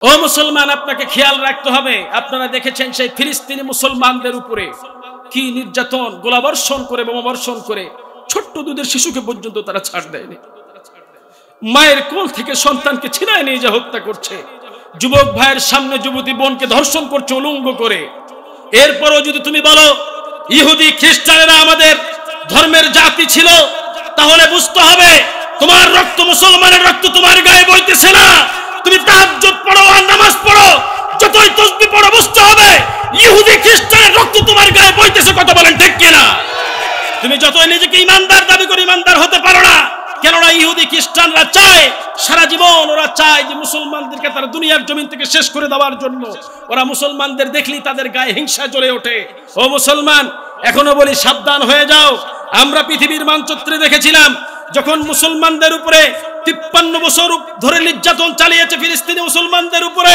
ও মুসলমান, আপনাকে খেয়াল রাখতে হবে। আপনারা দেখেছেন সেই ফিলিস্তিনি মুসলমানদের উপরে কি নির্যাতন, গোলাবর্ষণ করে, বোমাবর্ষণ করে, ছোট্ট দুধের শিশুকে পর্যন্ত তারা ছাড় দেয়নি। মায়ের কোল থেকে সন্তানকে ছিনায় নিয়ে যা হত্যা করছে, যুবক ভাইয়ের সামনে যুবতী বোনকে ধর্ষণ করছে উলঙ্গ করে। এরপরও যদি তুমি বলো ইহুদি খ্রিস্টানেরা আমাদের ধর্মের জাতি ছিল, তাহলে বুঝতে হবে তোমার রক্ত মুসলমানের রক্ত তোমার গায়ে বইতেছে না। তুমি তাহাজ্জুদ পড়ো আর নামাজ পড়ো, যতই তাসবিহ পড়ো, বুঝতে হবে ইহুদি খ্রিস্টানের রক্ত তোমার গায়ে বইতেছে। কথা বলেন ঠিক কিনা? তুমি যতই নিজেকে ইমানদার দাবি করে ইমানদার হতে পারো না, কেননা ইহুদি খ্রিস্টানরা চায় সারা জীবন, ওরা চায় যে মুসলমানদেরকে তারা দুনিয়ার জমিন থেকে শেষ করে দেওয়ার জন্য। ওরা মুসলমানদের দেখলেই তাদের গায়ে হিংসা জ্বলে ওঠে। ও মুসলমান, এখনো বলি সাবধান হয়ে যাও। আমরা পৃথিবীর মানচিত্রে দেখেছিলাম যখন মুসলমানদের উপরে 53 বছর ধরে নির্যাতন চালিয়েছে ফিলিস্তিনি মুসলমানদের উপরে,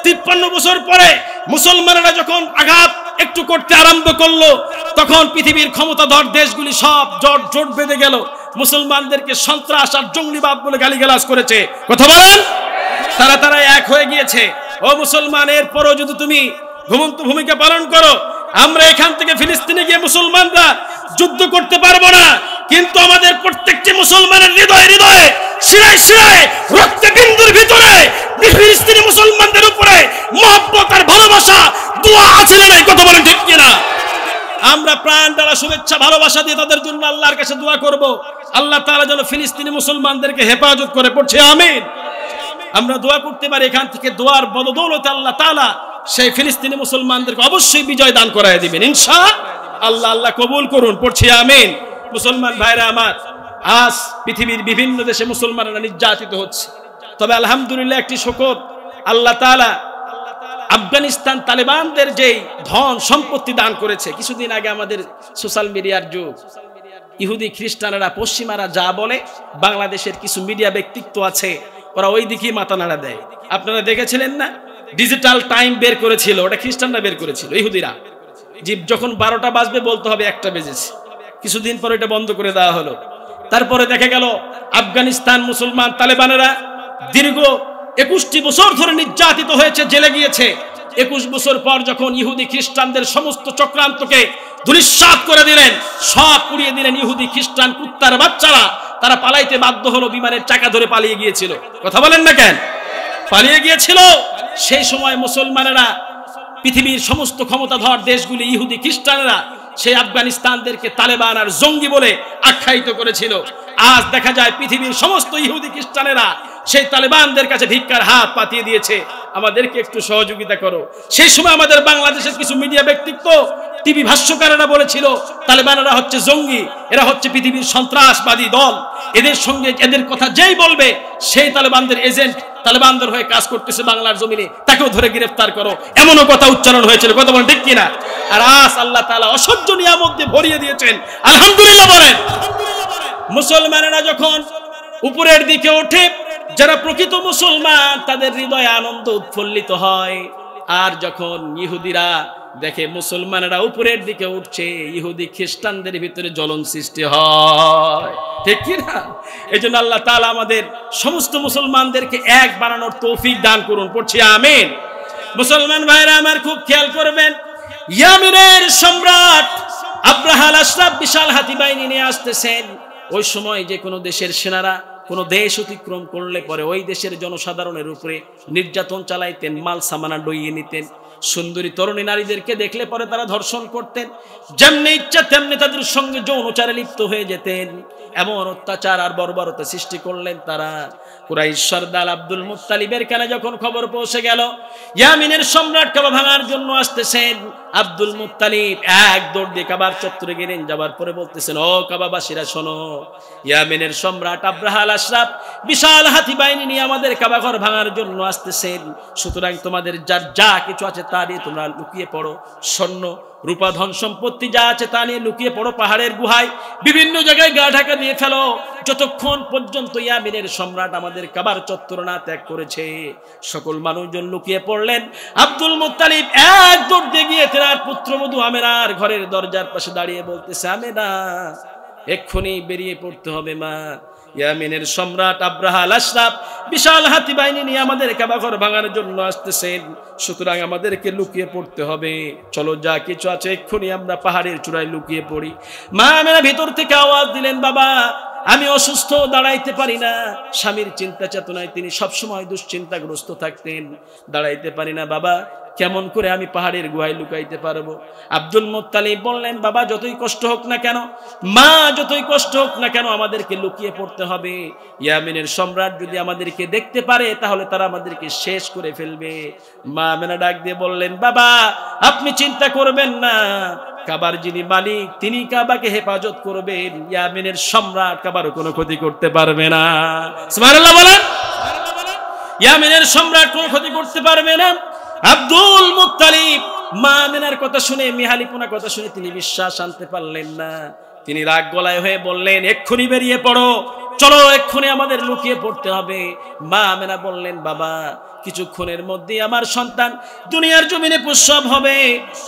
53 বছর পরে মুসলমানরা যখন আঘাত একটু করতে আরম্ভ করলো, তখন পৃথিবীর ক্ষমতাধর দেশগুলি সব জোট বেঁধে গেল, মুসলমানদেরকে সন্ত্রাস আর জঙ্গিবাদ বলে গালিগালাজ করেছে। কথা বলেন, তারা এক হয়ে গিয়েছে। ও মুসলমান, এরপরও যদি তুমি ঘুমন্ত ভূমিকা পালন করো, আমরা এখান থেকে ফিলিস্তিনে গিয়ে মুসলমানরা যুদ্ধ করতে পারবো না, কিন্তু আমাদের প্রত্যেকটি মুসলমানের হৃদয়ে শিরায় শিরায় রক্তে বিন্দুর ভিতরে ফিলিস্তিনি মুসলমানদের উপরে মহব্বত আর ভালোবাসা দোয়া আছে না নাই? কথা বলেন ঠিক কিনা? আমরা প্রাণ দ্বারা শুভেচ্ছা ভালোবাসা দিয়ে তাদের জন্য আল্লাহর কাছে দোয়া করব, আল্লাহ তাআলা যেন ফিলিস্তিনি মুসলমানদেরকে হেফাজত করে। পড়ছে আমিন। আমরা দোয়া করতে পারি, এখান থেকে দোয়ার বদৌলতে আল্লাহ তাআলা সেই ফিলিস্তিনি মুসলমানদেরকে অবশ্যই বিজয় দান করায় দিবেন ইনশাআল্লাহ। আল্লাহ কবুল করুন। পড়ছে আমিন। মুসলমান ভাইরা আমার, আজ পৃথিবীর বিভিন্ন দেশে মুসলমানরা নির্যাতিত হচ্ছে, তবে আলহামদুলিল্লাহ একটি শুকর, আল্লাহ তাআলা আফগানিস্তান তালেবানদের যে ধন সম্পত্তি দান করেছে। কিছুদিন আগে আমাদের সোশ্যাল মিডিয়ার যুগ, ইহুদি খ্রিস্টানেরা পশ্চিমারা যা বলে, বাংলাদেশের কিছু মিডিয়া ব্যক্তিত্ব আছে ওরা ওই দিকেই মাথা নাড়া দেয়। আপনারা দেখেছিলেন না, ডিজিটাল টাইম বের করেছিল, ওটা খ্রিস্টানরা বের করেছিল, ইহুদিরা। যখন 12টা বাজবে বলতে হবে 1টা বেজেছে। কিছুদিন পর এটা বন্ধ করে দেওয়া হলো। তারপরে দেখা গেল আফগানিস্তান মুসলমান তালেবানেরা দীর্ঘ 21টি বছর ধরে নির্যাতিত হয়েছে, জেলে গিয়েছে। 21 বছর পর যখন ইহুদি খ্রিস্টানদের সমস্ত চক্রান্তকে ধূলিসাৎ করে দিলেন, সব পুড়িয়ে দিলেন, ইহুদি খ্রিস্টান কুত্তার বাচ্চারা তারা পালাইতে বাধ্য হলো, বিমানের চাকা ধরে পালিয়ে গিয়েছিল। কথা বলেন না কেন? পালিয়ে গিয়েছিল। সেই সময় মুসলমানেরা, পৃথিবীর সমস্ত ক্ষমতাধর দেশগুলি, ইহুদি খ্রিস্টানেরা সেই আফগানিস্তানদেরকে তালেবান আর জঙ্গি বলে আখ্যায়িত করেছিল। আজ দেখা যায় পৃথিবীর সমস্ত ইহুদি খ্রিস্টানেরা সেই তালেবানদের কাছে ভিক্ষার হাত পাতিয়ে দিয়েছে, আমাদেরকে একটু সহযোগিতা করো। সেই সময় আমাদের বাংলাদেশের কিছু মিডিয়া ব্যক্তিত্ব, টিভি ভাষ্যকারেরা বলেছিল তালেবানরা হচ্ছে জঙ্গি, এরা হচ্ছে পৃথিবীর সন্ত্রাসবাদী দল, এদের সঙ্গে এদের কথা যেই বলবে সেই তালেবানদের এজেন্ট, তালেবানদের হয়ে কাজ করতেছে বাংলার জমিনে, তাকেও ধরে গ্রেফতার করো, এমনও কথা উচ্চারণ হয়েছিল। কথা বলেন ঠিক কিনা? আর আজ আল্লাহ তাআলা অসহ্য নিয়ামত দিয়ে ভরিয়ে দিয়েছেন, আলহামদুলিল্লাহ বলেন। মুসলমানেরা যখন উপরের দিকে ওঠে, যারা প্রকৃত মুসলমান তাদের হৃদয়ে আনন্দ উৎফুল্লিত হয়। আর যখন ইহুদিরা দেখে মুসলমানেরা উপরের দিকে উঠছে, ইহুদি খ্রিস্টানদের ভিতরে জ্বলন সৃষ্টি হয়, ঠিক কি না? এই জন্য আল্লাহ তাআলা আমাদের সমস্ত মুসলমানদেরকে এক বানানোর তৌফিক দান করুন। পড়ছি আমিন। মুসলমান ভাইরা আমার, খুব খেয়াল করবেন, ইয়ামেনের সম্রাট আব্রাহা আল আশরাফ বিশাল হাতি বাহিনী নিয়ে আসতেছেন। ওই সময় যে কোনো দেশের সেনারা কোনো দেশ অতিক্রম করলে পরে ওই দেশের জনসাধারণের উপরে নির্যাতন চালাইতেন, মাল সামানা ডইয়ে নিতেন। সুন্দরী তরুণী নারীদেরকে দেখলে পরে তারা ধর্ষণ করতেন, যেমনি ইচ্ছা তেমনি তাদের সঙ্গে যৌনচারে লিপ্ত হয়ে যেতেন। এমন অত্যাচার আর বর্বরতা সৃষ্টি করলেন তারা। কুরাইশ সরদার আব্দুল মুত্তালিবের কানে যখন খবর পৌঁছে গেল ইয়ামিনের সম্রাট কাবা ভাঙার জন্য আসতেছেন, আব্দুল মুত্তালিব এক দৌড় দিয়ে কাবার চত্বরে গেলেন। যাবার পরে বলতেছেন, ও কাবাবাসীরা শোনো, ইয়ামিনের সম্রাট আব্রাহা আল আশরাফ বিশাল হাতি বাহিনী নিয়ে আমাদের কাবা ঘর ভাঙার জন্য আসতেছেন। সুতরাং তোমাদের যার যা কিছু আছে তা নিয়ে তোমরা লুকিয়ে পড়ো, স্বর্ণ রূপা ধন সম্পত্তি যা আছে তা নিয়ে লুকিয়ে পড়ো, পাহাড়ের গুহায় বিভিন্ন জায়গায় গা ঢাকা দিয়ে ফেলো, যতক্ষণ পর্যন্ত ইয়ামিনের সম্রাট আমাদের কাবার চত্বর না ত্যাগ করেছে। সকল মানুষজন লুকিয়ে পড়লেন। আব্দুল মুত্তালিব এক দৌড় দিয়ে গিয়ে তেনার পুত্রবধূ আমেনার ঘরের দরজার পাশে দাঁড়িয়ে বলতেছে, আমেনা এক্ষুনি বেরিয়ে পড়তে হবে মা, ইয়ামিনের সম্রাট আব্রাহা আল আশরাফ বিশাল হাতি বাহিনী নিয়ে আমাদের কাবা ঘর ভাঙার জন্য আসতেছেন। সুতরাং আমাদেরকে লুকিয়ে পড়তে হবে। চলো যা কিছু আছে এক্ষুনি আমরা পাহাড়ের চূড়ায় লুকিয়ে পড়ি। মা আমেনা ভিতর থেকে আওয়াজ দিলেন, বাবা আমি অসুস্থ, দাঁড়াইতে পারি না। স্বামীর চিন্তা চেতনায় তিনি সবসময় দুশ্চিন্তাগ্রস্ত থাকতেন। দাঁড়াইতে পারি না বাবা, কেমন করে আমি পাহাড়ের গুহায় লুকাইতে পারবো? আব্দুল মুত্তালিব বললেন, বাবা যতই কষ্ট হোক না কেন, মা যতই কষ্ট হোক না কেন, আমাদেরকে লুকিয়ে পড়তে হবে। ইয়ামিনের সম্রাট যদি আমাদেরকে দেখতে পারে তাহলে তারা আমাদেরকে শেষ করে ফেলবে। মা আমেনা ডাক দিয়ে বললেন, বাবা আপনি চিন্তা করবেন না, কাবার যিনি মালিক তিনি কাবাকে হেফাজত করবেন। ইয়ামিনের সম্রাট কাবার কোনো ক্ষতি করতে পারবে না। সুবহানাল্লাহ বলেন। ইয়ামিনের সম্রাট কোনো ক্ষতি করতে পারবে না। আব্দুল মুত্তালিব মা আমেনার কথা শুনে, মিহালিপনা কথা শুনে তিনি বিশ্বাস আনতে পারলেন না। তিনি রাগ গলায় হয়ে বললেন, এক্ষুনি বেরিয়ে পড়ো, চলো এক্ষুনি আমাদের লুকিয়ে পড়তে হবে। মা আমেনা বললেন, বাবা কিছুক্ষণের মধ্যে আমার সন্তান দুনিয়ার জমিনে প্রসব হবে।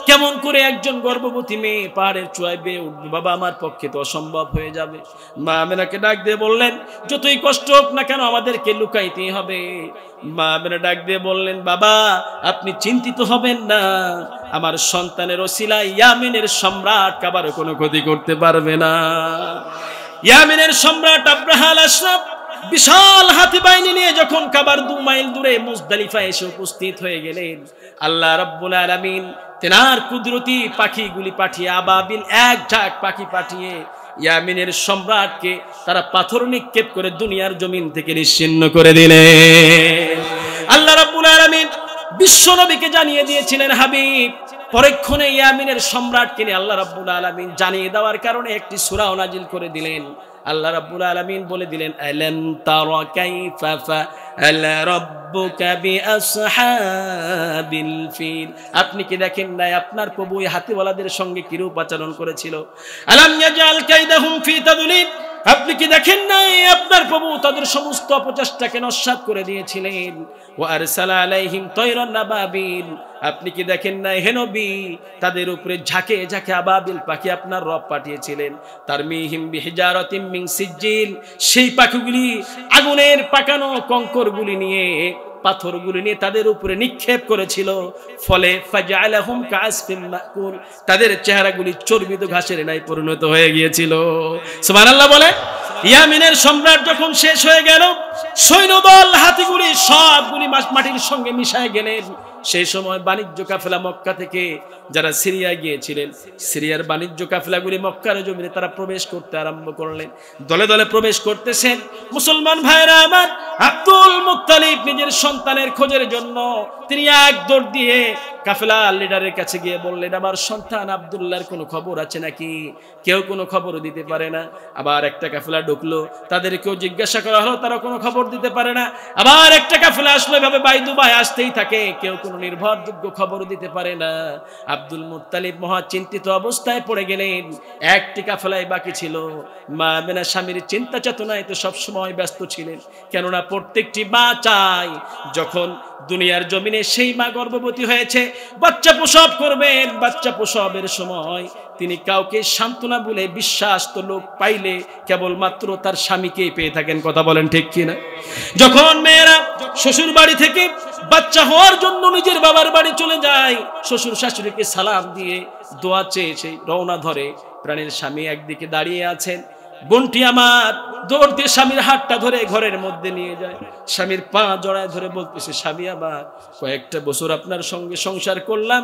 কেমন করে একজন গর্ভবতী মেয়ে পাহাড়ের চূড়ায় বেয়ে উঠবে বাবা, আমার পক্ষে তো অসম্ভব হয়ে যাবে। মা আমেনাকে ডাক দিয়ে বললেন, যতই কষ্ট হোক না কেন আমাদেরকে লুকাইতেই হবে। মা আমেনা ডাক দিয়ে বললেন, বাবা আপনি চিন্তিত হবেন না, আমার সন্তানের ওসিলায় ইয়ামিনের সম্রাট কাবারও কোনো ক্ষতি করতে পারবে না। ইয়ামিনের সম্রাট আব্রাহা আল আশরাফ বিশাল হাতি বাহিনী নিয়ে যখন কাবার 2 মাইল দূরে মুজদালিফা এসে উপস্থিত হয়ে গেলেন, আল্লাহ রাব্বুল আলামিন তেনার কুদরতি পাখিগুলি পাঠিয়ে, আবাবিল এক ঝাঁক পাখি পাঠিয়ে ইয়ামিনের সম্রাটকে তারা পাথর নিক্ষেপ করে দুনিয়ার জমিন থেকে নিশ্চিহ্ন করে দিলেন। আল্লাহ রাব্বুল আলামিন বিশ্ব নবীকে জানিয়ে দিয়েছিলেন, হাবিব পরক্ষণে ইয়ামিনের সম্রাটকে নিয়ে আল্লাহ রাব্বুল আলামিন জানিয়ে দেওয়ার কারণে একটি সূরা নাজিল করে দিলেন। আল্লাহ রাব্বুল আলামিন বলে দিলেন, আলাম তারা কাইফা ফাআলা রাব্বুকা বিআসহাবিল ফিল। আপনি কি দেখেন না আপনার প্রভু এই হাতিওয়ালাদের সঙ্গে কিরূপ আচরণ করেছিল? আলাম ইয়াজাল কাইদাহুম ফি তাদলিল। আপনি কি দেখেন না আপনার প্রভু তাদের সমস্ত অপচেষ্টাকে নস্যাৎ করে দিয়েছিলেন। ওয়া আরসালা আলাইহিম তায়রান আবাবিল। আপনি কি দেখেন না হে নবী তাদের উপরে ঝাঁকে ঝাঁকে আবাবিল পাখি আপনার রব পাঠিয়েছিলেন। তারমিহিম বিহিজারাতিম মিন সিজ্জিল। সেই পাখিগুলি আগুনের পাকানো কঙ্করগুলি নিয়ে, পাথরগুলি নিয়ে তাদের উপরে নিক্ষেপ করেছিল। ফলে ফাজআলাহুম কাআসফিন মাকুল। তাদের চেহারাগুলি চর্বিত ঘাসের ন্যায় পরিণত হয়ে গিয়েছিল। সুবহানাল্লাহ বলে। ইয়ামিনের সম্রাট যখন শেষ হয়ে গেল, সৈন্যদল হাতিগুলি সবগুলি মাটির সঙ্গে মিশায় গেলেন। সেই সময় বাণিজ্য কাফেলা মক্কা থেকে যারা সিরিয়া গিয়েছিলেন, সিরিয়ার বাণিজ্য কাফেলাগুলি মক্কার জমিনে তারা প্রবেশ করতে আরম্ভ করলেন। দলে দলে প্রবেশ করতেছেন। মুসলমান ভাইরা আমার, আব্দুল মুত্তালিব নিজের সন্তানের খোঁজের জন্য তিনি এক দৌড় দিয়ে কাফেলা লিডারের কাছে গিয়ে বললেন, আমার সন্তান আব্দুল্লাহর কোনো খবর আছে নাকি? কেউ কোনো খবর দিতে পারে না। আবার একটা কাফেলা ঢুকলো, তাদেরকেও জিজ্ঞাসা করা হলো, তারা কোনো খবর দিতে পারে না। আবার একটা কাফেলা আসলো, এভাবে বাইদুবাই আসতেই থাকে, কেউ কোনো নির্ভরযোগ্য খবর দিতে পারে না। আব্দুল মুত্তালিব মহা চিন্তিত অবস্থায় পড়ে গেলেন। একটি কাফেলাই বাকি ছিল। মা আমেনা স্বামীর চিন্তা চেতনায় তো সবসময় ব্যস্ত ছিলেন, কেননা প্রত্যেকটি মা চায় যখন দুনিয়ার জমিনে সেই মা গর্ভবতী হয়েছে, বাচ্চা প্রসব করবেন, বাচ্চা প্রসবের সময় তিনি কাউকে সান্ত্বনা বলে বিশ্বাস্ত লোক পাইলে কেবলমাত্র তার স্বামীকেই পেয়ে থাকেন। কথা বলেন ঠিক কিনা? যখন মেয়েরা শ্বশুর বাড়ি থেকে বাচ্চা হওয়ার জন্য নিজের বাবার বাড়ি চলে যায়, শ্বশুর শাশুড়িকে সালাম দিয়ে দোয়া চেয়ে সেই রওনা ধরে, প্রাণের স্বামী একদিকে দাঁড়িয়ে আছেন। বোনটি আমার দৌড় দিয়ে স্বামীর হাতটা ধরে ঘরের মধ্যে নিয়ে যায়, স্বামীর পা জড়ায় ধরে বলতেছে, স্বামী আমার কয়েকটা বছর আপনার সঙ্গে সংসার করলাম,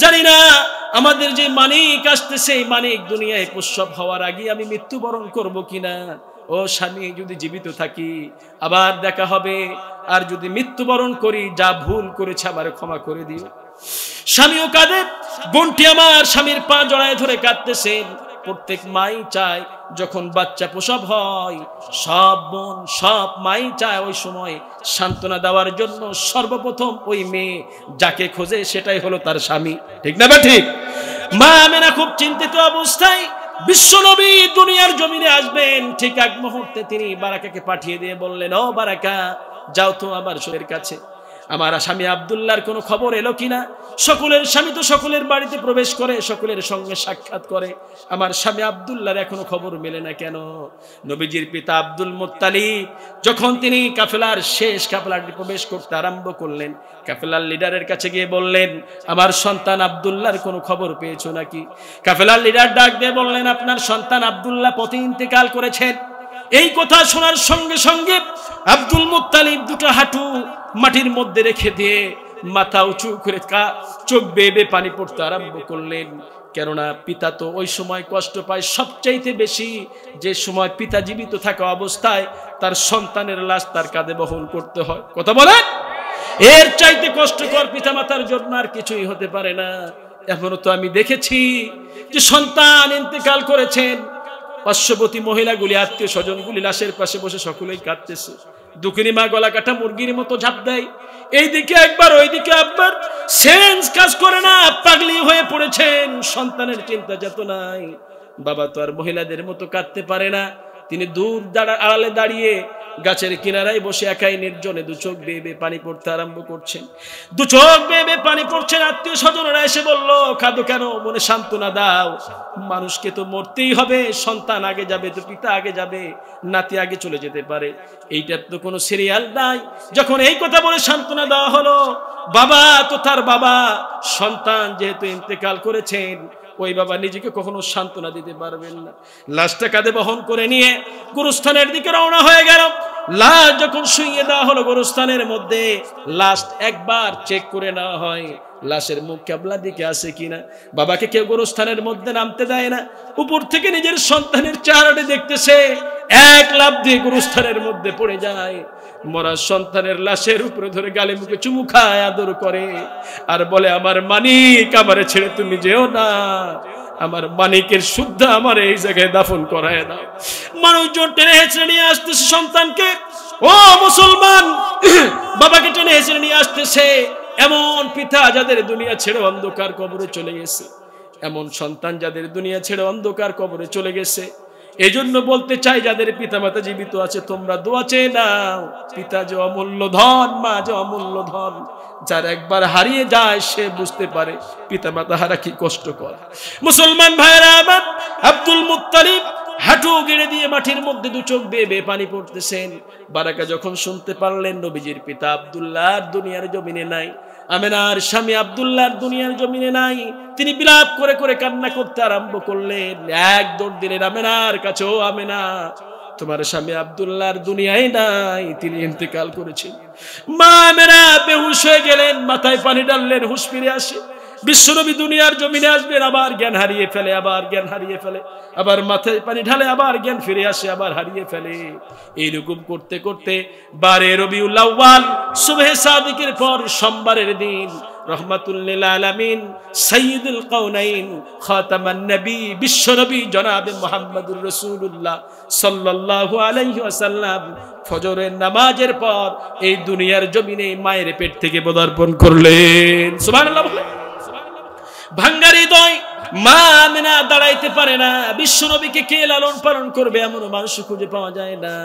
জানি না আমাদের যে মানিক আসতেছে এই মানিক দুনিয়ায় প্রসব হওয়ার আগে আমি মৃত্যুবরণ করব কিনা। ও স্বামী, যদি জীবিত থাকি আবার দেখা হবে, আর যদি মৃত্যুবরণ করি যা ভুল করেছে আমার ক্ষমা করে দিও। স্বামীও কাঁদে, বোনটি আমার স্বামীর পা জড়ায় ধরে কাঁদতেছেন। প্রত্যেক মাই চায় যখন বাচ্চা প্রসব হয়, সব বোন সব মাই চায় ওই সময় সান্ত্বনা দেওয়ার জন্য সর্বপ্রথম ওই মেয়ে যাকে খোঁজে সেটাই হলো তার স্বামী। ঠিক না বা ঠিক? মা আমেনা খুব চিন্তিত অবস্থায়, বিশ্বনবী দুনিয়ার জমিনে আসবেন ঠিক এক মুহূর্তে তিনি বারাকাকে পাঠিয়ে দিয়ে বললেন, ও বারাকা, যাও তো আমার শ্বশুরের কাছে, আমার স্বামী আব্দুল্লাহর কোনো খবর এলো কিনা। সকলের স্বামী তো সকলের বাড়িতে প্রবেশ করে, সকলের সঙ্গে সাক্ষাৎ করে, আমার স্বামী আব্দুল্লাহর এখনো খবর মেলে না কেন? নবীজির পিতা আব্দুল মুত্তালিব যখন তিনি কাফেলার শেষ কাফেলাটি প্রবেশ করতে আরম্ভ করলেন, কাফেলার লিডারের কাছে গিয়ে বললেন, আমার সন্তান আব্দুল্লাহর কোনো খবর পেয়েছো নাকি? কাফেলার লিডার ডাক দিয়ে বললেন, আপনার সন্তান আব্দুল্লাহ পথে ইন্তেকাল করেছেন। এই কথা শোনার সঙ্গে সঙ্গে আব্দুল মুত্তালিব দুটো হাঁটু মাটির মধ্যে রেখে দিয়ে মাথা উঁচু করে চোখ বেয়ে বেয়ে পানি পড়তে আরম্ভ করলেন। কেননা পিতা তো ওই সময় কষ্ট পায় সবচাইতে বেশি, যে সময় পিতা জীবিত থাকা অবস্থায় তার সন্তানের লাশ তার কাঁধে বহন করতে হয়। কথা বলেন, এর চাইতে কষ্টকর পিতা মাতার জন্য আর কিছুই হতে পারে না। এখনো তো আমি দেখেছি যে সন্তান ইন্তেকাল করেছেন, পার্শ্ববর্তী মহিলাগুলি, আত্মীয় স্বজনগুলি লাশের পাশে বসে সকলেই কাঁদতেছে। দুঃখিনী মা গলা কাটা মুরগির মতো ঝাঁপ দেয়, এইদিকে একবার ওইদিকে একবার, সেন্স কাজ করে না, পাগলি হয়ে পড়েছেন। সন্তানের চিন্তা যত নাই, বাবা তো আর মহিলাদের মতো কাঁদতে পারে না। তিনি দূর আড়ালে দাঁড়িয়ে গাছের কিনারায় বসে একাই নির্জনে দু চোখ বেয়ে বেয়ে পানি পড়তে আরম্ভ করছেন। দু চোখ বেয়ে বেয়ে পানি পড়ছেন। আত্মীয় স্বজনরা এসে বলল, কাঁদো কেন, মনে সান্ত্বনা দাও, মানুষকে তো মরতেই হবে, সন্তান আগে যাবে তো পিতা আগে যাবে, নাতি আগে চলে যেতে পারে, এইটার তো কোনো সিরিয়াল নাই। যখন এই কথা বলে সান্ত্বনা দেওয়া হলো, বাবা তো তার বাবা, সন্তান যেহেতু ইন্তেকাল করেছেন, ওই বাবা নিজেকে কখনো সান্ত্বনা দিতে পারবেন না। লাশটা কাঁধে বহন করে নিয়ে গোরস্থানের দিকে রওনা হয়ে গেল। লাশ যখন শুইয়ে দেওয়া হলো গোরস্থানের মধ্যে, লাশ একবার চেক করে নেওয়া হয় লাশের মুখ কেবলা দিকে আছে কিনা। বাবাকে কেউ গোরস্থানের মধ্যে নামতে দেয় না। উপর থেকে নিজের সন্তানের চেহারাটি দেখতেছে, এক লাফ দিয়ে গোরস্থানের মধ্যে পড়ে যায়। মরা সন্তানের লাশের উপরে ধরে গালে মুখে চুমু খায়, আদর করে, আর বলে, আমার মানিক, আমারে ছেড়ে তুমি যেও না, আমার মানিকের শুদ্ধ আমার এই জায়গায় দাফন করায় দাও। মানুষজন টেনে হেঁচড়ে নিয়ে আসতেছে সন্তানকে। ও মুসলমান, বাবাকে টেনে হেঁচড়ে নিয়ে আসতেছে। এমন পিতা যাদের দুনিয়া ছেড়ে অন্ধকার কবরে চলে গেছে, এমন সন্তান যাদের দুনিয়া ছেড়ে অন্ধকার কবরে চলে গেছে। এই জন্য বলতে চাই, যাদের পিতা মাতা জীবিত আছে, তোমরা দোয়া চেয়ে নাও। পিতা যে অমূল্য ধন, মা যে অমূল্য ধন। যার একবার হারিয়ে যায় সে বুঝতে পারে পিতা মাতা হারা কি কষ্টকর। মুসলমান ভাইরা আমার, আব্দুল মুত্তালিব হাঁটু গেড়ে দিয়ে মাটির মধ্যে দু চোখ বেয়ে বেয়ে পানি পড়তেছেন। বারাকা যখন শুনতে পারলেন নবীজির পিতা আব্দুল্লাহ দুনিয়ার জমিনে নাই, আমেনার স্বামী আব্দুল্লাহর দুনিয়ার জমিনে নাই, তিনি বিলাপ করে করে কান্না করতে আরম্ভ করলেন। এক দৌড় দিলেন আমেনার কাছে, ও আমেনা, তোমার স্বামী আব্দুল্লাহর দুনিয়ায় নাই, তিনি ইন্তেকাল করেছেন। মা আমেনা বেহুশ হয়ে গেলেন, মাথায় পানি ডাললেন, হুঁশ ফিরে আসে। বিশ্বনবী দুনিয়ার জমিনে আসবেন, আবার জ্ঞান হারিয়ে ফেলে, আবার জ্ঞান হারিয়ে ফেলে, আবার মাথায় পানি ঢালে, আবার জ্ঞান ফিরে আসে, আবার হারিয়ে ফেলে। এইরকম করতে করতে 12 রবিউল আউয়াল সুবহে সাদিকের পর সোমবারের দিন রহমাতুল লিল আলামিন সাইয়্যিদুল কাউনাইন খাতামান নবী বিশ্বনবী জনাবে মুহাম্মদুর রাসূলুল্লাহ সাল্লাল্লাহু আলাইহি ওয়াসাল্লাম ফজরের নামাজের পর এই দুনিয়ার জমিনে মায়ের পেট থেকে পদার্পণ করলেন। সুবহানাল্লাহ। ভাঙ্গা হৃদয় মা আমেনা দাঁড়াইতে পারে না। বিশ্বনবীকে কে লালন পালন করবে এমন মানুষ খুঁজে পাওয়া যায় না।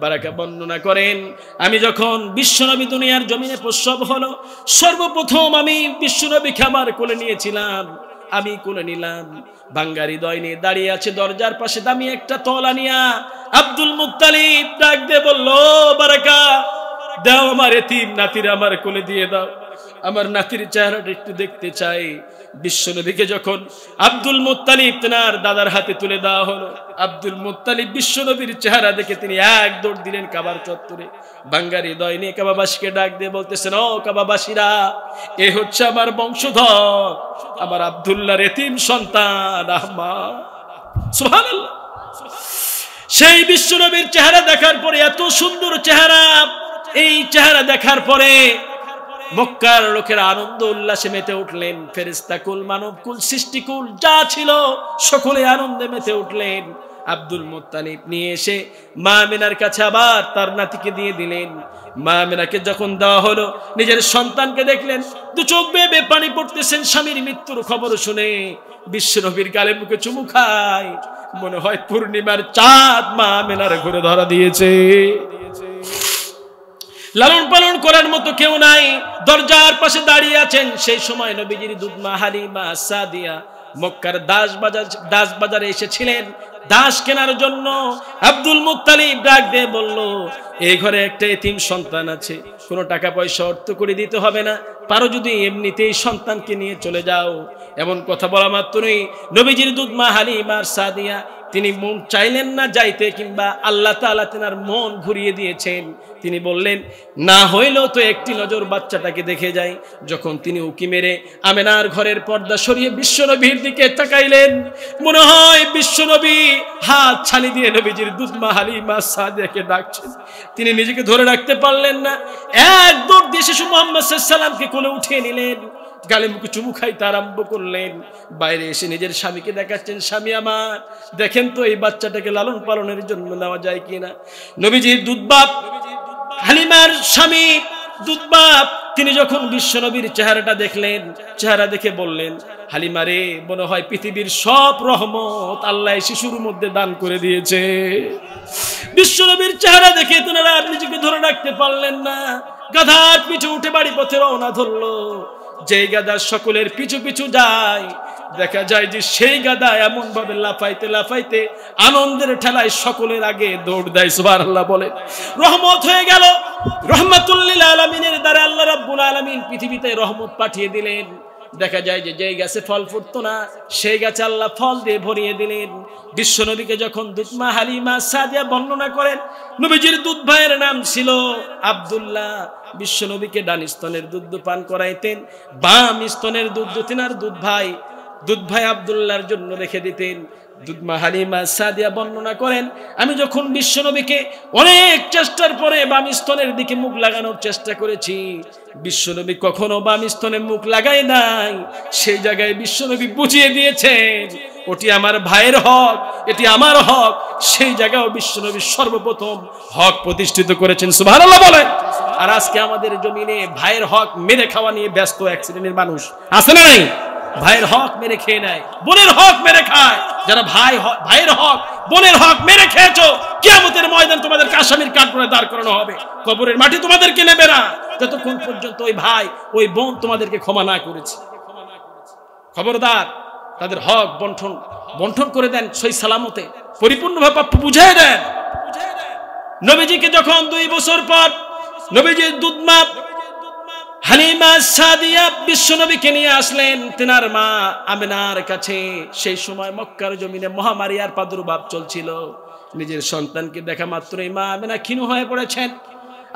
বারাকা বর্ণনা করেন, আমি যখন বিশ্বনবী দুনিয়ার জমিনে প্রসব হলো, সর্বপ্রথম আমি বিশ্বনবীকে আমার কোলে নিয়েছিলাম, আমি কোলে নিলাম। ভাঙ্গা হৃদয় নিয়ে দাঁড়িয়ে আছে দরজার পাশে দামি একটা তলা নিয়া আব্দুল মুত্তালিব ডাক দিয়ে বলল, বারাকা দাও আমার এতিম নাতির আমার কোলে দিয়ে দাও, আমার নাতির চেহারাটা একটু দেখতে চাই। বিশ্বনবীকে যখন আব্দুল মুত্তালিব তেনার দাদার হাতে তুলে দেওয়া হলো, আব্দুল মুত্তালিব বিশ্বনবীর চেহারা দেখে তিনি এক দৌড় দিলেন কাবার চত্বরে। ভাঙ্গা হৃদয় নিয়ে কাবাবাসীকে ডাক দিয়ে বলতেছেন, ও কাবাবাসীরা, এ হচ্ছে আমার বংশধর, আমার আব্দুল্লাহর এতিম সন্তান আহমদ। সুবহানাল্লাহ। সেই বিশ্বনবীর চেহারা দেখার পরে, এত সুন্দর চেহারা, এই চেহারা দেখার পরে মক্কার লোকেরা আনন্দ উল্লাসে মেতে উঠলেন। ফেরেশতাকুল, মানবকুল, সৃষ্টিকুল যা ছিল সকলে আনন্দে মেতে উঠলেন। আব্দুল মুত্তালিব নিয়ে এসে মা আমেনার কাছে আবার তার নাতিকে দিয়ে দিলেন। মা আমেনাকে যখন দেওয়া হলো, নিজের সন্তানকে দেখলেন, দু চোখ বেয়ে বেয়ে পানি পড়তেছেন। স্বামীর মৃত্যুর খবর শুনে বিশ্বনবীর গালে মুখে চুমু খায়, মনে হয় পূর্ণিমার চাঁদ মা আমেনার ঘুরে ধরা দিয়েছে। লালন পালন করার মতো কেউ নাই, দরজার পাশে দাঁড়িয়ে আছেন। সেই সময় নবীজির দুধমা হালিমা সাদিয়া মক্কার দাস বাজারে এসেছিলেন দাস কেনার জন্য। আব্দুল মুত্তালিব ডাক দিয়ে বলল, এই ঘরে একটা এতিম সন্তান আছে, কোনো টাকা পয়সা অর্থ করে দিতে হবে না, পারো যদি এমনিতেই সন্তানকে নিয়ে চলে যাও। এমন কথা বলা মাত্রই নবীজির দুধমা হালিমা সাদিয়া তিনি মন চাইলেন না যাইতে, কিংবা আল্লাহ তাআলা তেনার মন ঘুরিয়ে দিয়েছেন। তিনি বললেন, না হইলেও তো একটি নজর বাচ্চাটাকে দেখে যাই। যখন তিনি উকি মেরে আমেনার ঘরের পর্দা সরিয়ে বিশ্বনবীর দিকে তাকাইলেন, মনে হয় বিশ্বনবী হাত ছানি দিয়ে নবীজির দুধমা হালিমা সাদিয়াকে ডাকছেন। তিনি নিজেকে ধরে রাখতে পারলেন না, এক দৌড় দিয়ে শিশু মুহাম্মদ সাল্লাল্লাহু আলাইহি সাল্লামকে কোলে উঠিয়ে নিলেন, গালে মুখে চুমু খাইতে আরম্ভ করলেন। বাইরে এসে নিজের স্বামীকে দেখাচ্ছেন, স্বামী আমার দেখেন তো এই বাচ্চাটাকে লালন পালনের জন্য নেওয়া যায় কিনা। নবীজির দুধবাপ হালিমার স্বামী দুধবাপ তিনি যখন বিশ্বনবীর চেহারাটা দেখলেন, চেহারা দেখে বললেন, হালিমা রে, মনে হয় পৃথিবীর সব রহমত আল্লাহ শিশুর মধ্যে দান করে দিয়েছে। বিশ্বনবীর চেহারা দেখে তেনারা নিজেকে ধরে রাখতে পারলেন না, গাধার পিছু উঠে বাড়ি পথে রওনা ধরলো। যে গাদা সকলের পিছু পিছু যায়, দেখা যায় যে সেই গাদা এমন ভাবে লাফাইতে লাফাইতে আনন্দের ঠেলায় সকলের আগে দৌড় দেয়। সুবহানাল্লাহ বলে। রহমত হয়ে গেল, রহমাতুল লিল আলামিনের দ্বারা আল্লাহ রাব্বুল আলামিন পৃথিবীতে রহমত পাঠিয়ে দিলেন। দেখা যায় যে যেই গাছে ফল ফুটতো না সেই গাছে আল্লাহ ফল দিয়ে ভরিয়ে দিলেন। বিশ্বনবীকে যখন দুধমা হালিমা সাদিয়া বর্ণনা করেন, নবীজির দুধ ভাইয়ের নাম ছিল আব্দুল্লাহ। বিশ্বনবীকে ডান স্তনের দুধ পান করাইতেন, বাম স্তনের দুধ তিনার দুধ ভাই আব্দুল্লাহর জন্য রেখে দিতেন। দুধমা হালিমা সাদিয়া বর্ণনা করেন, আমি যখন বিশ্বনবীকে অনেক চেষ্টার পরে বাম স্তনের দিকে মুখ লাগানোর চেষ্টা করেছি, বিশ্বনবী কখনো বাম স্তনে মুখ লাগায় নাই। সেই জায়গায় বিশ্বনবী বুঝিয়ে দিয়েছেন, ওটি আমার ভাইয়ের হক, এটি আমার হক। সেই জায়গায় বিশ্বনবী সর্বপ্রথম হক প্রতিষ্ঠিত করেছেন। সুবহানাল্লাহ বলে। আর আজকে আমাদের জমিনে ভাইয়ের হক মেরে খাওয়া নিয়ে ব্যস্ত এক শ্রেণীর মানুষ আছে না নাই? ভাইয়ের হক মেরে খেয়ে নেয়, বোনের হক মেরে খায়। যারা ভাইয়ের হক বোনের হক মেরে খেয়েছো, কিয়ামতের ময়দান তোমাদের আসামির কাঠগড়ায় দাঁড় করানো হবে। কবরের মাটি তোমাদেরকে নেবে না যতক্ষণ পর্যন্ত ওই ভাই ওই বোন তোমাদেরকে ক্ষমা না করেছে। খবরদার, তাদের হক বন্টন করে দেন সই সালামতে, পরিপূর্ণভাবে প্রাপ্য বুঝিয়ে দেন। নবীজিকে যখন 2 বছর পর নবীজির দুধমা হালিমা সাদিয়া বিশ্বনবীকে নিয়ে আসলেন তেনার মা আমিনার কাছে। সেই সময় মক্কার জমিনে মহামারী আর প্রাদুর্ভাব চলছিল। নিজের সন্তানকে দেখা মাত্রই মা আমিনা ক্ষীণ হয়ে পড়েছেন।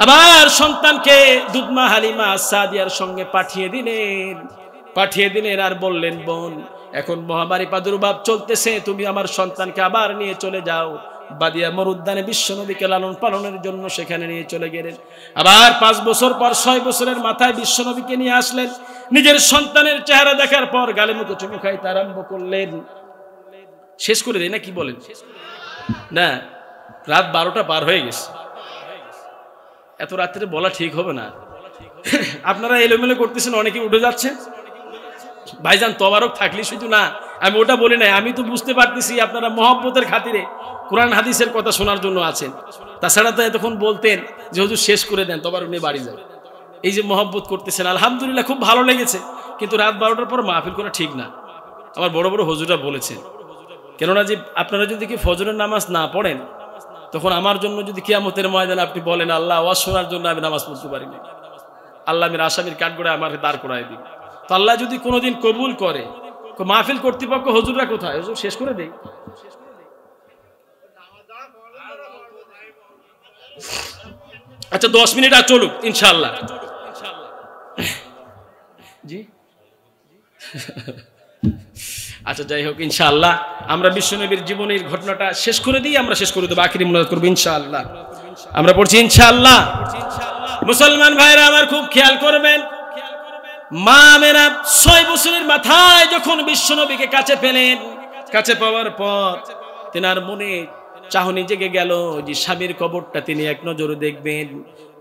আবার সন্তানকে দুধমা হালিমা সাদিয়ার সঙ্গে পাঠিয়ে দিলেন আর বললেন, বোন, এখন মহামারী প্রাদুর্ভাব চলতেছে, তুমি আমার সন্তানকে আবার নিয়ে চলে যাও। বাদিয়া মরুদ্যানে বিশ্বনবীকে লালন পালনের জন্য সেখানে নিয়ে চলে গেলেন। আবার 5 বছর পর 6 বছরের মাথায় বিশ্বনবীকে নিয়ে আসলেন। নিজের সন্তানের চেহারা দেখার পর গালে মুখে চুমু খাইতে আরম্ভ করলেন। শেষ করে দেয় না, কি বলেন? না, রাত 12টা পার হয়ে গেছে, এত রাত্রে বলা ঠিক হবে না। আপনারা এলোমেলো করতেছেন, অনেকে উঠে যাচ্ছেন। ভাইজান তবারক থাকলে শুধু না, আমি ওটা বলি নাই। আমি তো বুঝতে পারতেছি আপনারা মহব্বতের খাতিরে কোরআন হাদিসের কথা শোনার জন্য আছেন। তাছাড়া তো এতক্ষণ বলতেন যে হুজুর শেষ করে দেন, তবারক নিয়ে বাড়ি যান। এই যে মহব্বত করতেছেন, আলহামদুলিল্লাহ খুব ভালো লেগেছে, কিন্তু রাত 12টার পর মাহফিল করা ঠিক না। আমার বড় বড় হুজুররা বলেছেন, কেননা যে আপনারা যদি কি ফজরের নামাজ না পড়েন, তখন আমার জন্য যদি কিয়ামতের ময়দানে আপনি বলেন, আল্লাহ আওয়াজ শোনার জন্য আমি নামাজ পড়তে পারিনি, আল্লাহ আমি আসামির কাঠগড়ায় আমার দাঁড় করায় দিই। তো আল্লাহ যদি কোনোদিন কবুল করে, মাহফিল কর্তৃপক্ষ হুজুররা কোথায়? হুজুর শেষ করে দেই। আচ্ছা 10 মিনিট আর চলুক ইনশাআল্লাহ। জি আচ্ছা, যাই হোক, ইনশাআল্লাহ আমরা বিশ্বনবীর জীবনের ঘটনাটা শেষ করে দিই, আমরা শেষ করে দেবো, আখিরি মুনাজাত করবো ইনশাআল্লাহ। আমরা পড়ছি ইনশাআল্লাহ। মুসলমান ভাইরা আমার খুব খেয়াল করবেন, মা মেরা 6 বছরের মাথায় যখন বিশ্বনবীকে কাছে পেলেন, কাছে পাওয়ার পর তেনার মনে চাহনি জেগে গেল যে স্বামীর কবরটা তিনি এক নজরে দেখবেন।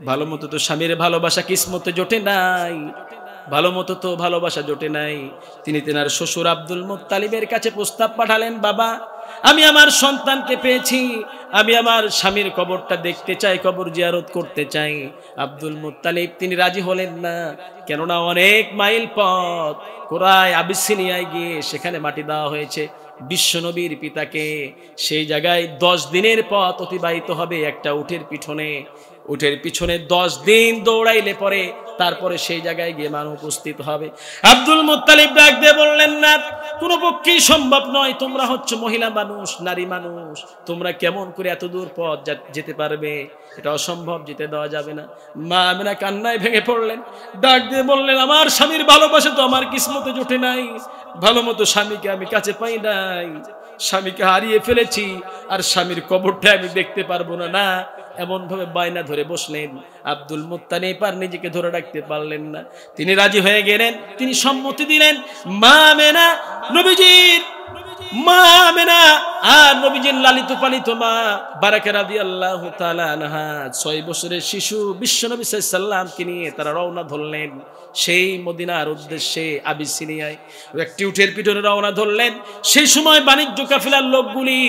ভালো মতো তো স্বামীর ভালোবাসা কিসমতে জোটে নাই। ভালো মতো তো ভালোবাসা জোটে নাই। তিনি তেনার শ্বশুর আব্দুল মুত্তালিবের কাছে প্রস্তাব পাঠালেন, বাবা আমি আমার সন্তানকে পেয়েছি, আমি আমার স্বামীর কবরটা দেখতে চাই, কবর জিয়ারত করতে চাই। আব্দুল মুত্তালিব তিনি রাজি হলেন না, কেননা অনেক মাইল পথ, কোরায় আবিসিনিয়ায় গিয়ে সেখানে মাটি দেওয়া হয়েছে বিশ্বনবীর পিতাকে। সেই জায়গায় 10 দিনের পথ অতিবাহিত হবে একটা উটের পিছনে। উটের পিছনে 10 দিন দৌড়াইলে পরে তারপরে সেই জায়গায় গিয়ে মানুষ উপস্থিত হবে। আব্দুল মুত্তালিব ডাক দিয়ে বললেন, না, কোনো পক্ষেই সম্ভব নয়, তোমরা হচ্ছে মহিলা মানুষ, নারী মানুষ, তোমরা কেমন করে এত দূর পথ যেতে পারবে? এটা অসম্ভব, যেতে দেওয়া যাবে না। মা আমেনা কান্নায় ভেঙে পড়লেন, ডাক দিয়ে বললেন, আমার স্বামীর ভালোবাসা তো আমার কিসমতে জোটে নাই, ভালো মতো স্বামীকে আমি কাছে পাই নাই, স্বামীকে হারিয়ে ফেলেছি, আর স্বামীর কবরটা আমি দেখতে পারবো না। না, এমন ভাবে বায়না ধরে বসলেন। আব্দুল মুত্তালিব আর নিজেকে ধরে রাখতে পারলেন না, তিনি রাজি হয়ে গেলেন, তিনি সম্মতি দিলেন। মা আমেনা, নবীজির মা আমেনা আর নবীজির লালিত পালিত মা বারাকা রাদিয়াল্লাহু তাআলা আনহা 6 বছরের শিশু বিশ্বনবী সাল্লাল্লাহু আলাইহি সাল্লামকে নিয়ে তারা রওনা ধরলেন সেই মদিনার উদ্দেশ্যে। আবিসিনিয়ায় একটি উটের পিঠে রওনা ধরলেন। সেই সময় বাণিজ্য কাফেলার লোকগুলি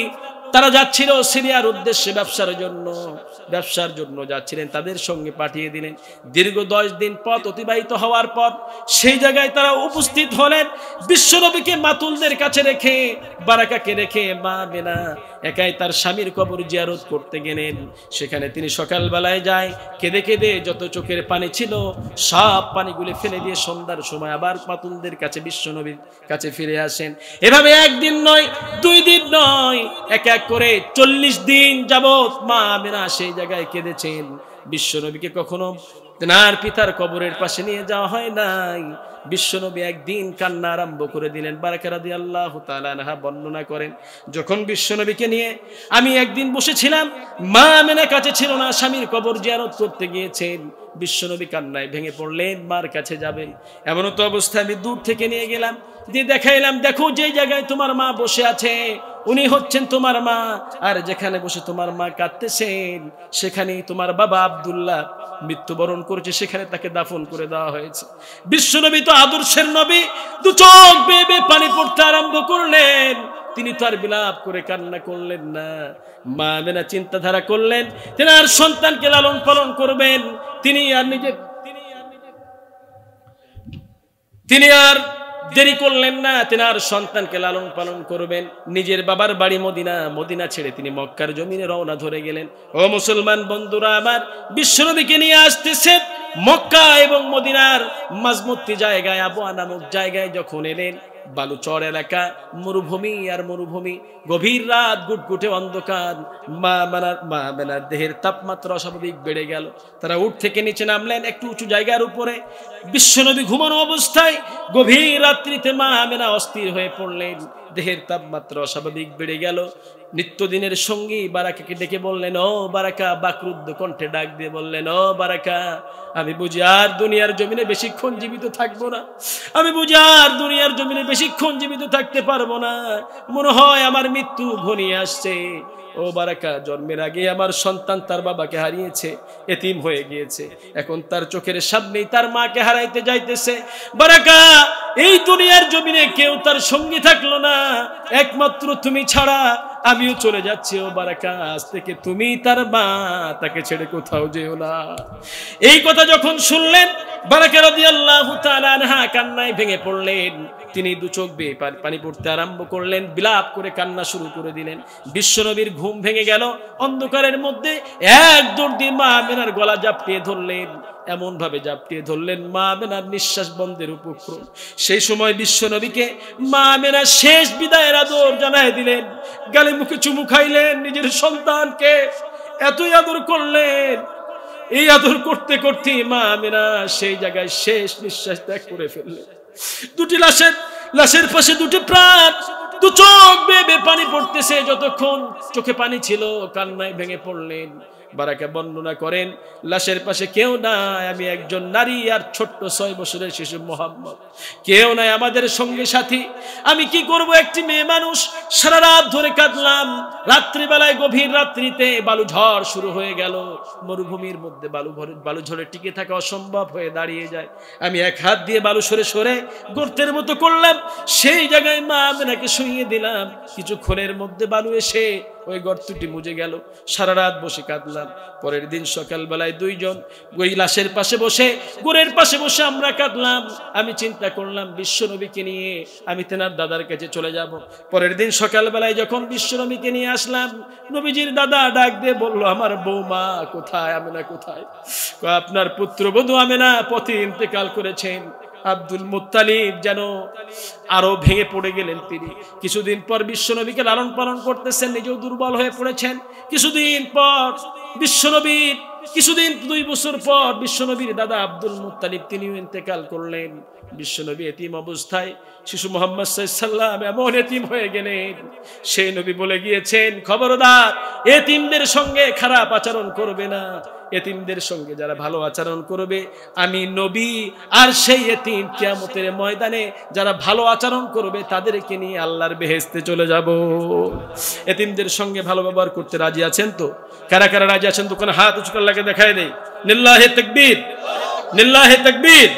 তারা যাচ্ছিল সিরিয়ার উদ্দেশ্যে ব্যবসার জন্য যাচ্ছিলেন, তাদের সঙ্গে পাঠিয়ে দিলেন। দীর্ঘ 10 দিন পথ অতিবাহিত হওয়ার পর সেই জায়গায় তারা উপস্থিত হলেন। বিশ্বনবীকে মাতুলদের কাছে রেখে, বারাকাকে রেখে মা আমেনা একাই তার স্বামীর কবর জিয়ারত করতে গেলেন। সেখানে তিনি সকালবেলায় যায়, কেঁদে কেঁদে যত চোখের পানি ছিল সব পানিগুলি ফেলে দিয়ে সন্ধ্যার সময় আবার মাতুলদের কাছে বিশ্বনবীর কাছে ফিরে আসেন। এভাবে একদিন নয়, 2 দিন নয়, এক এক করে 40 দিন যাবত মা আমেনা সেই জায়গায় কেঁদেছেন। বিশ্বনবীকে কখনো তেনার পিতার কবরের পাশে নিয়ে যাওয়া হয় নাই। বিশ্বনবী একদিন কান্না আরম্ভ করে দিলেন। বারাকা রাদিয়াল্লাহু তাআলা আনহা বর্ণনা করেন, যখন বিশ্বনবীকে নিয়ে আমি একদিন বসেছিলাম, মা আমেনা কাছে ছিল না, স্বামীর কবর জিয়ারত করতে গিয়েছেন। বিশ্বনবী কান্নায় ভেঙে পড়লেন, মার কাছে যাবেন। এমন তো অবস্থায় আমি দূর থেকে নিয়ে গেলাম, দিয়ে দেখাইলাম, দেখো যে জায়গায় তোমার মা বসে আছে উনি হচ্ছেন তোমার মা, আর যেখানে বসে তোমার মা কাঁদতেছেন সেখানেই তোমার বাবা আব্দুল্লাহ মৃত্যুবরণ করেছে, সেখানে তাকে দাফন করে দেওয়া হয়েছে। বিশ্বনবী তো আদর্শের নবী, 2 চোখ বেয়ে বেয়ে পানি পড়তে আরম্ভ করলেন। তিনি তো আর বিলাপ করে কান্না করলেন না। মা আমেনা চিন্তাধারা করলেন তেনার সন্তানকে লালন পালন করবেন। তিনি আর দেরি করলেন না, তেনার সন্তানকে লালন পালন করবেন। নিজের বাবার বাড়ি মদিনা ছেড়ে তিনি মক্কার জমিনে রওনা ধরে গেলেন। ও মুসলমান বন্ধুরা আমার, বিশ্বনবীকে নিয়ে আসতেছে মক্কা এবং মদিনার মাঝমধ্যে জায়গায় আবওয়া নামক জায়গায় যখন এলেন, বালুচর এলাকা, মরুভূমি আর মরুভূমি, গভীর রাত, গুটগুটে অন্ধকার। মা আমেনার দেহের তাপমাত্রা অস্বাভাবিক বেড়ে গেল। তারা উট থেকে নিচে নামলেন একটু উঁচু জায়গার উপরে। বিশ্বনবী ঘুমানো অবস্থায় গভীর রাত্রিতে মা আমেনা অস্থির হয়ে পড়লেন, দেহের তাপমাত্রা অস্বাভাবিক বেড়ে গেল। নিত্যদিনের সঙ্গী বারাকাকে ডেকে বললেন, ও বারাকা, বাকরুদ্ধ কণ্ঠে ডাক দিয়ে বললেন, ও বারাকা, আমি বুঝি আর দুনিয়ার জমিনে বেশিক্ষণ জীবিত থাকবো না, আমি বুঝি আর দুনিয়ার জমিনে বেশিক্ষণ জীবিত থাকতে পারবো না, মনে হয় আমার মৃত্যু ঘনিয়ে আসছে। ও বারাকা, জন্মের আগে আমার সন্তান তার বাবাকে হারিয়েছে, এতিম হয়ে গিয়েছে, এখন তার চোখের সামনেই তার মাকে হারাইতে যাইতেছে। বারাকা, এই দুনিয়ার জমিনে কেউ তার সঙ্গী থাকলো না, একমাত্র তুমি ছাড়া আমিও চলে যাচ্ছি। ও বারাকা, আজ থেকে তুমি তার মা, তাকে ছেড়ে কোথাও যেও না। এই কথা যখন শুনলেন, বারাকা রাদিয়াল্লাহু তাআলা আনহা কান্নায় ভেঙে পড়লেন। তিনি 2 চোখ বেয়ে পানি পড়তে আরম্ভ করলেন, বিলাপ করে কান্না শুরু করে দিলেন। বিশ্বনবীর ঘুম ভেঙে গেল। অন্ধকারের মধ্যে এক দৌড় দিয়ে মা আমেনার গলা জাপটিয়ে ধরলেন, এমন ভাবে জাপটিয়ে ধরলেন মা আমেনার নিঃশ্বাস বন্ধের উপক্রম। সেই সময় বিশ্বনবীকে মা আমেনা শেষ বিদায়ের আদর জানায় দিলেন, গালে মুখে চুমু খাইলেন, নিজের সন্তানকে এতই আদর করলেন। এই আদর করতে করতে মা আমেনা সেই জায়গায় শেষ নিঃশ্বাস ত্যাগ করে ফেললেন। 2টি লাশের পাশে 2টি প্রাণ, 2 চোখ বেয়ে বেয়ে পানি পড়তেছে। যতক্ষণ চোখে পানি ছিল কান্নায় ভেঙে পড়লেন। বারাকা বর্ণনা করেন, লাশের পাশে কেউ নাই, আমি একজন নারী আর ছোট্ট 6 বছরের শিশু মোহাম্মদ, কেউ নাই আমাদের সঙ্গে সাথী। আমি কি করব, একটি মেয়ে মানুষ। সারা রাত ধরে কাঁদলাম। রাত্রিবেলায় গভীর রাত্রিতে বালু ঝড় শুরু হয়ে গেল। মরুভূমির মধ্যে বালু ঝড়ে টিকে থাকা অসম্ভব হয়ে দাঁড়িয়ে যায়। আমি এক হাত দিয়ে বালু সরে সরে গর্তের মতো করলাম, সেই জায়গায় মা আমেনাকে শুইয়ে দিলাম। কিছুক্ষণের মধ্যে বালু এসে ওই গর্তটি মুজে গেল। সারা রাত বসে কাঁদলাম। পরের দিন সকালবেলায় দুইজন ওই লাশের পাশে বসে, গোরের পাশে বসে আমরা কাঁদলাম। আমি চিন্তা করলাম বিশ্বনবীকে নিয়ে আমি তেনার দাদার কাছে চলে যাব। পরের দিন সকালবেলায় যখন বিশ্বনবীকে নিয়ে আসলাম, নবীজির দাদা ডাক দিয়ে বলল, আমার বৌমা কোথায়, আমেনা কোথায়? আপনার পুত্রবধূ আমেনা পথে ইন্তেকাল করেছেন। আব্দুল মুত্তালিব যেন আরো ভেঙে পড়ে গেলেন তিনি। কিছুদিন পর বিশ্বনবীকে লালন পালন করতেছেন, নিজেও দুর্বল হয়ে পড়েছেন। কিছুদিন পর বিশ্বনবীর 2 বছর পর বিশ্বনবীর দাদা আব্দুল মুত্তালিব তিনিও ইন্তেকাল করলেন। বিশ্বনবী এতিম অবস্থায়, শিশু মুহাম্মদ সাল্লাল্লাহু আলাইহি ওয়াসাল্লাম এমন এতিম হয়ে গেলেন। সেই নবী বলে গিয়েছেন, খবরদার এতিমদের সঙ্গে খারাপ আচরণ করবে না, এতিমদের সঙ্গে যারা ভালো আচরণ করবে আমি নবী আর সেই এতিম কিয়ামতের ময়দানে যারা ভালো আচরণ করবে তাদেরকে নিয়ে আল্লাহর বেহেশতে চলে যাব। এতিমদের সঙ্গে ভালো ব্যবহার করতে রাজি আছেন তো? কারা কারা রাজি আছেন? দোকানে হাত উঁচু করে লাগে দেখায় দেই। লিল্লাহি তাকবীর, লিল্লাহি তাকবীর।